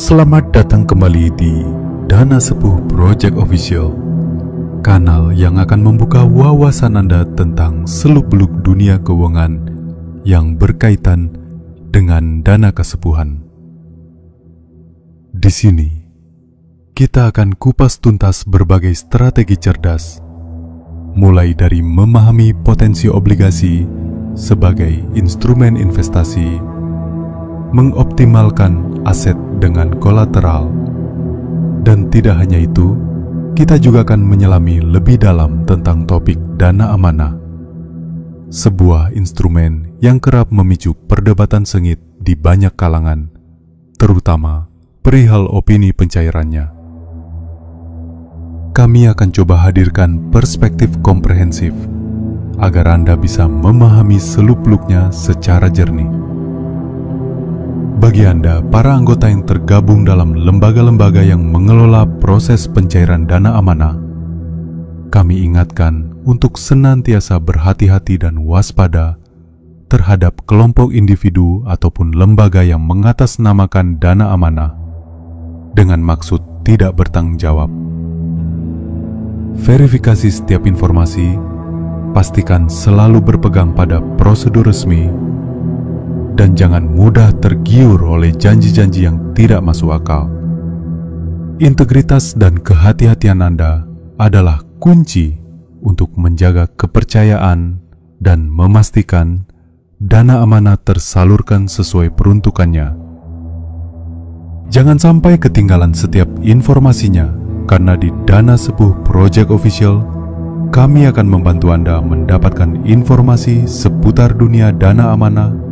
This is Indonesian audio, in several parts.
Selamat datang kembali di Dana Sepuh Project Official, kanal yang akan membuka wawasan Anda tentang seluk-beluk dunia keuangan yang berkaitan dengan dana kesepuhan. Di sini, kita akan kupas tuntas berbagai strategi cerdas, mulai dari memahami potensi obligasi sebagai instrumen investasi, mengoptimalkan aset dengan kolateral, dan tidak hanya itu, kita juga akan menyelami lebih dalam tentang topik dana amanah, sebuah instrumen yang kerap memicu perdebatan sengit di banyak kalangan, terutama perihal opini pencairannya. Kami akan coba hadirkan perspektif komprehensif agar Anda bisa memahami seluk-beluknya secara jernih. Bagi Anda, para anggota yang tergabung dalam lembaga-lembaga yang mengelola proses pencairan dana amanah, kami ingatkan untuk senantiasa berhati-hati dan waspada terhadap kelompok individu ataupun lembaga yang mengatasnamakan dana amanah dengan maksud tidak bertanggung jawab. Verifikasi setiap informasi, pastikan selalu berpegang pada prosedur resmi, dan jangan mudah tergiur oleh janji-janji yang tidak masuk akal. Integritas dan kehati-hatian Anda adalah kunci untuk menjaga kepercayaan dan memastikan dana amanah tersalurkan sesuai peruntukannya. Jangan sampai ketinggalan setiap informasinya, karena di Dana Sepuh Project Official, kami akan membantu Anda mendapatkan informasi seputar dunia dana amanah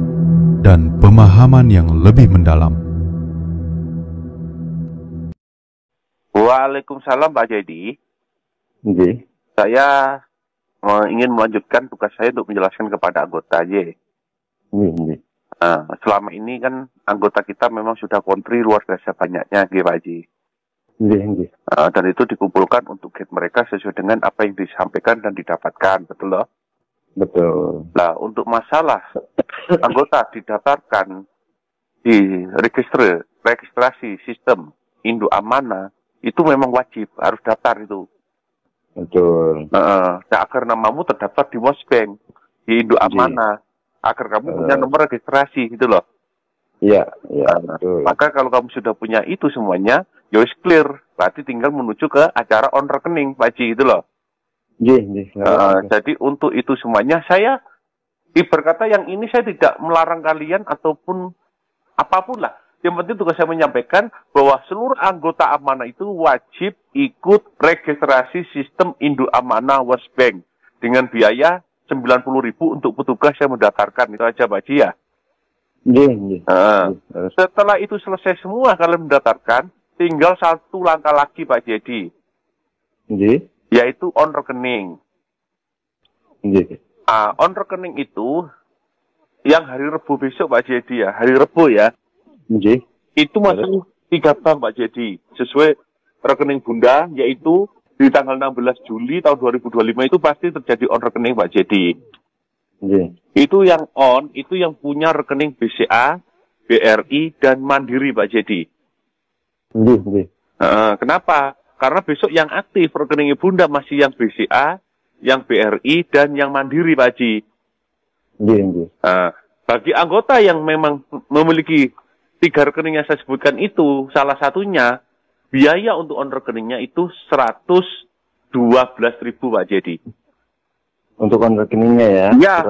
dan pemahaman yang lebih mendalam. Waalaikumsalam Pak Jadi. Oke. Saya ingin melanjutkan tugas saya untuk menjelaskan kepada anggota J. Selama ini kan anggota kita memang sudah kontri luar biasa banyaknya, Pak Haji. Dan itu dikumpulkan untuk gate mereka sesuai dengan apa yang disampaikan dan didapatkan, betul loh? Betul. Nah, untuk masalah anggota didaftarkan di registrasi sistem Indo Amanah, itu memang wajib, harus daftar itu. Betul. Nah, agar namamu terdaftar di Mosbank, di Indo Amanah, agar kamu punya nomor registrasi, gitu loh. Iya, betul. Maka kalau kamu sudah punya itu semuanya, ya wis clear, berarti tinggal menuju ke acara on rekening, Pak Haji, gitu loh. Jadi untuk itu semuanya saya berkata yang ini saya tidak melarang kalian ataupun apapun lah. Yang penting tugas saya menyampaikan bahwa seluruh anggota amanah itu wajib ikut registrasi sistem Indo Amanah Westbank dengan biaya 90.000 untuk petugas yang mendaftarkan. Itu aja Pak Haji ya. Setelah itu selesai semua kalian mendaftarkan, tinggal satu langkah lagi Pak Jadi. Yaitu on rekening. On rekening itu yang hari Rebu besok Pak Jadi ya, hari Rebu ya. Itu masih 3 bank Pak Jadi, sesuai rekening Bunda, yaitu di tanggal 16 Juli tahun 2025 itu pasti terjadi on rekening Pak Jadi. Itu yang on, itu yang punya rekening BCA, BRI, dan Mandiri Pak Jadi. Kenapa? Karena besok yang aktif rekeningnya Bunda masih yang BCA, yang BRI, dan yang Mandiri, Pak Haji. Bagi anggota yang memang memiliki 3 rekening yang saya sebutkan itu, salah satunya, biaya untuk on rekeningnya itu 112.000, Pak Jadi. Untuk on rekeningnya ya? Ya,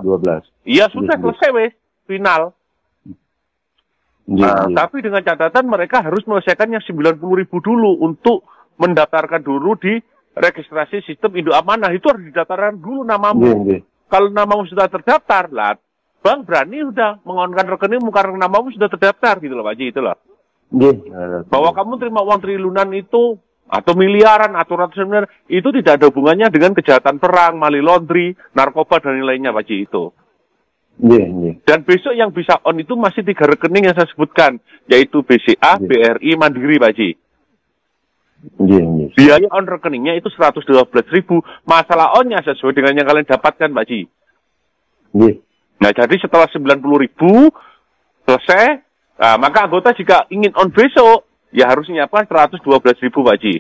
112. Iya, sudah selesai, wes, final. Tapi dengan catatan mereka harus menyelesaikan yang 90.000 dulu untuk mendaftarkan dulu di registrasi sistem Indo Amanah. Itu harus didaftarkan dulu namamu. Kalau namamu sudah terdaftar, lah, bank berani sudah mengonkan rekeningmu karena namamu sudah terdaftar gitu loh Pak Haji, itu loh. Bahwa kamu terima uang triliunan itu atau miliaran atau ratusan miliar itu tidak ada hubungannya dengan kejahatan perang, money laundry, narkoba dan lainnya Pak Haji itu. Dan besok yang bisa on itu masih 3 rekening yang saya sebutkan, yaitu BCA, BRI, Mandiri Pak Haji. Biaya on rekeningnya itu 112.000. Masalah onnya sesuai dengan yang kalian dapatkan Pak Haji. Nah jadi setelah 90.000 selesai, Nah, maka anggota jika ingin on besok, ya harus menyiapkan 112.000 Pak Haji.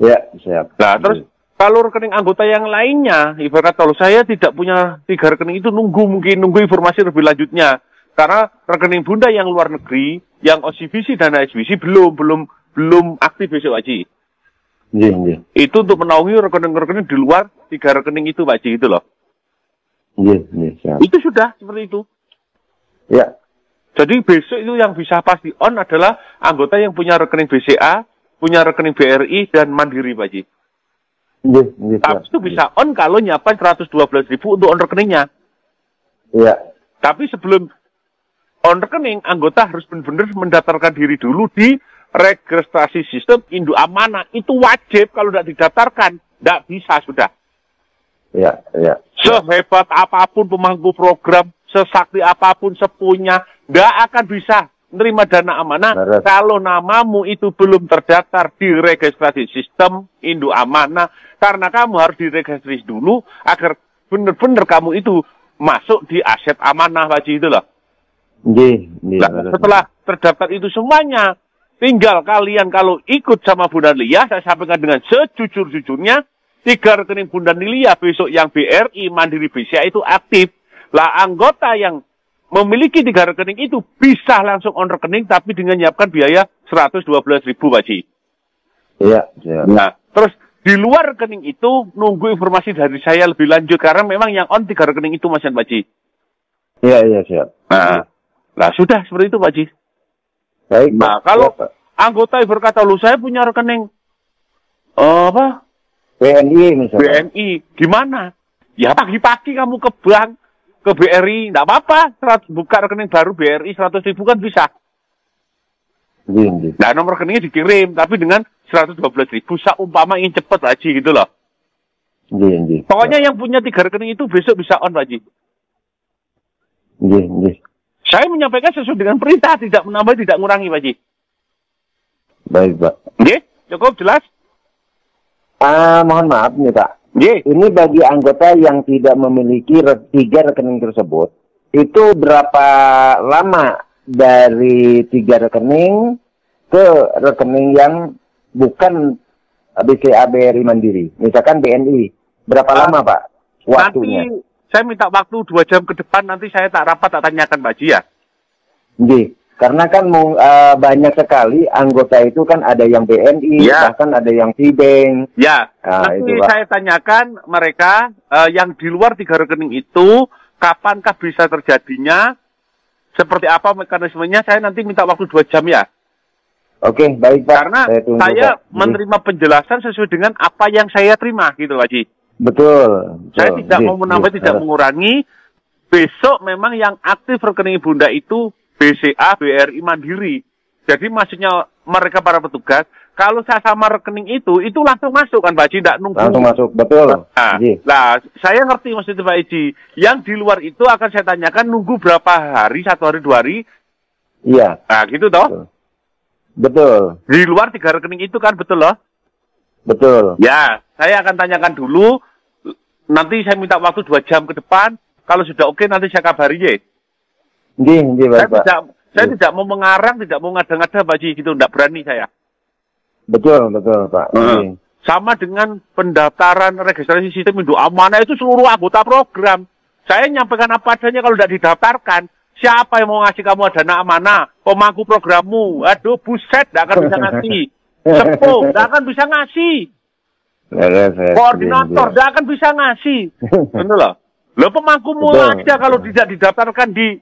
Ya, siap. Nah, terus kalau rekening anggota yang lainnya, ibarat kalau saya tidak punya 3 rekening itu nunggu informasi lebih lanjutnya. Karena rekening Bunda yang luar negeri, yang OCBC dan HSBC belum aktif besok Pak Haji. Iya. Itu untuk menaungi rekening-rekening di luar 3 rekening itu Pak Haji, itu loh. Iya, siap. Itu sudah seperti itu. Ya. Jadi besok itu yang bisa pasti on adalah anggota yang punya rekening BCA, punya rekening BRI dan Mandiri Pak Haji. Iya, Tapi itu bisa on kalau nyiapkan 112.000 untuk on rekeningnya. Iya. Tapi sebelum on rekening, anggota harus benar-benar mendaftarkan diri dulu di registrasi sistem Induk Amanah. Itu wajib, kalau tidak didaftarkan, tidak bisa sudah. Iya. Sehebat apapun pemangku program, sesakti apapun sepunya, tidak akan bisa menerima dana amanah kalau namamu itu belum terdaftar di registrasi sistem Induk Amanah. Karena kamu harus diregistrasi dulu agar benar-benar kamu itu masuk di aset amanah Pak Haji, itu loh. Nah, setelah terdaftar itu semuanya, tinggal kalian kalau ikut sama Bunda Lia, saya sampaikan dengan sejujur-jujurnya, 3 rekening Bunda Lia besok yang BRI, Mandiri, BCA itu aktif. Lah anggota yang memiliki 3 rekening itu bisa langsung on rekening, tapi dengan menyiapkan biaya 112.000 Pak Haji. Iya. Nah, terus di luar rekening itu nunggu informasi dari saya lebih lanjut, karena memang yang on 3 rekening itu Mas Pak Haji. Iya, siap. Nah, sudah seperti itu Pak Haji. Baik. Nah, kalau anggota berkata, lu saya punya rekening BNI misalnya. BNI, gimana? Ya pagi-pagi kamu ke bank, ke BRI, enggak apa-apa, buka rekening baru BRI 100.000 kan bisa. Iya. Nah, nomor rekeningnya dikirim, tapi dengan 112.000, seumpama ingin cepat Pak Haji, gitu loh. Iya. Pokoknya yang punya 3 rekening itu besok bisa on Pak Haji. Iya. Saya menyampaikan sesuai dengan perintah, tidak menambah, tidak mengurangi Pak Haji. Baik, Pak. Oke, cukup jelas? Mohon maaf nih Pak. Oke. Ini bagi anggota yang tidak memiliki 3 rekening tersebut, itu berapa lama dari 3 rekening ke rekening yang bukan BCA, BRI, Mandiri? Misalkan BNI, berapa lama Pak waktunya? Nanti saya minta waktu 2 jam ke depan, nanti saya tak tanyakan Pak Haji ya. Iya. Karena kan banyak sekali anggota itu kan ada yang BNI, bahkan ada yang Cbank. Ya, nanti saya tanyakan mereka yang di luar 3 rekening itu, kapankah bisa terjadinya, seperti apa mekanismenya, saya nanti minta waktu 2 jam ya. Oke, baik Pak. Karena saya menerima penjelasan sesuai dengan apa yang saya terima, gitu Pak Haji. Betul. Saya tidak mau menambah, tidak mengurangi. Besok memang yang aktif rekening Bunda itu BCA, BRI, Mandiri. Jadi maksudnya mereka para petugas, kalau saya sama rekening itu langsung masuk kan Pak Haji, tidak nunggu. Langsung masuk, betul. Nah, saya ngerti maksudnya Pak Haji. Yang di luar itu akan saya tanyakan nunggu berapa hari, 1 hari, 2 hari. Iya. Nah, gitu toh? Betul. Di luar 3 rekening itu kan, betul loh? Betul. Ya, saya akan tanyakan dulu. Nanti saya minta waktu 2 jam ke depan. Kalau sudah oke, nanti saya kabari ya. Saya tidak mau mengarang, tidak mau ngada-ngada Pak Haji, gitu, tidak berani saya. Betul Pak. Sama dengan pendaftaran registrasi sistem Induk Amanah itu seluruh anggota program. Saya nyampaikan apa adanya, kalau tidak didaftarkan, siapa yang mau ngasih kamu dana amanah? Pemangku programmu, aduh buset, tidak akan bisa ngasih. Sepuh, tidak akan bisa ngasih. Koordinator, tidak akan bisa ngasih. Betul loh. Lo pemangkumu aja kalau tidak didaftarkan di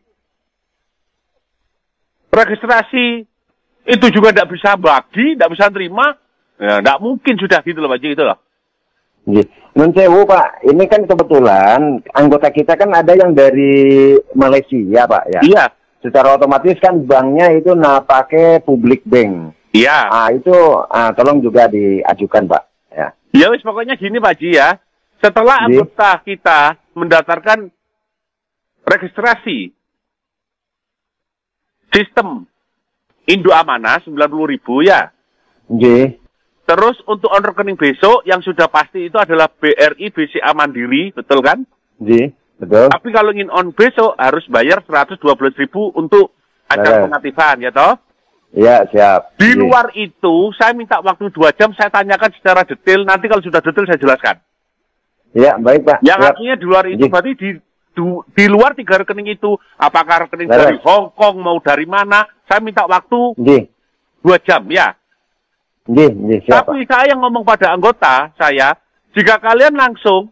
registrasi itu juga tidak bisa bagi, tidak bisa terima, ya tidak mungkin sudah gitu loh Pak Haji, gitu loh. Nun sewu Pak, ini kan kebetulan anggota kita kan ada yang dari Malaysia Pak ya. Iya. Secara otomatis kan banknya itu pakai public bank. Iya. Itu tolong juga diajukan Pak. Ya. Ya wis pokoknya gini Pak Haji ya. Setelah anggota kita mendaftarkan registrasi sistem Induk Amanah 90.000 ya. Terus untuk on rekening besok yang sudah pasti itu adalah BRI, BCA, Mandiri, betul kan? Betul. Tapi kalau ingin on besok harus bayar 112.000 untuk acara pengaktifan, ya toh? Ya, siap. Di luar itu, saya minta waktu 2 jam, saya tanyakan secara detail, nanti kalau sudah detail saya jelaskan. Ya, baik Pak. Yang artinya di luar itu berarti di luar 3 rekening itu, apakah rekening dari Hong Kong, mau dari mana, saya minta waktu 2 jam, ya. Siap, tapi saya yang ngomong pada anggota saya, jika kalian langsung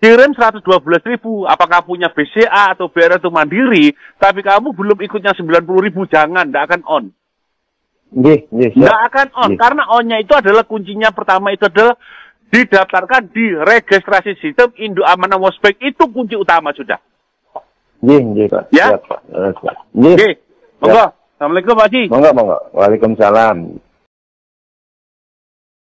kirim 112.000, apakah punya BCA atau BR atau Mandiri, tapi kamu belum ikutnya 90.000, jangan, tidak akan on. Nggak akan on, karena on-nya itu adalah kuncinya pertama itu adalah didaftarkan di registrasi sistem Indo Amanah Wosbank, itu kunci utama sudah. Pak. Ya? Siap, Pak. Monggo. Assalamualaikum Pak Haji. Monggo. Waalaikumsalam.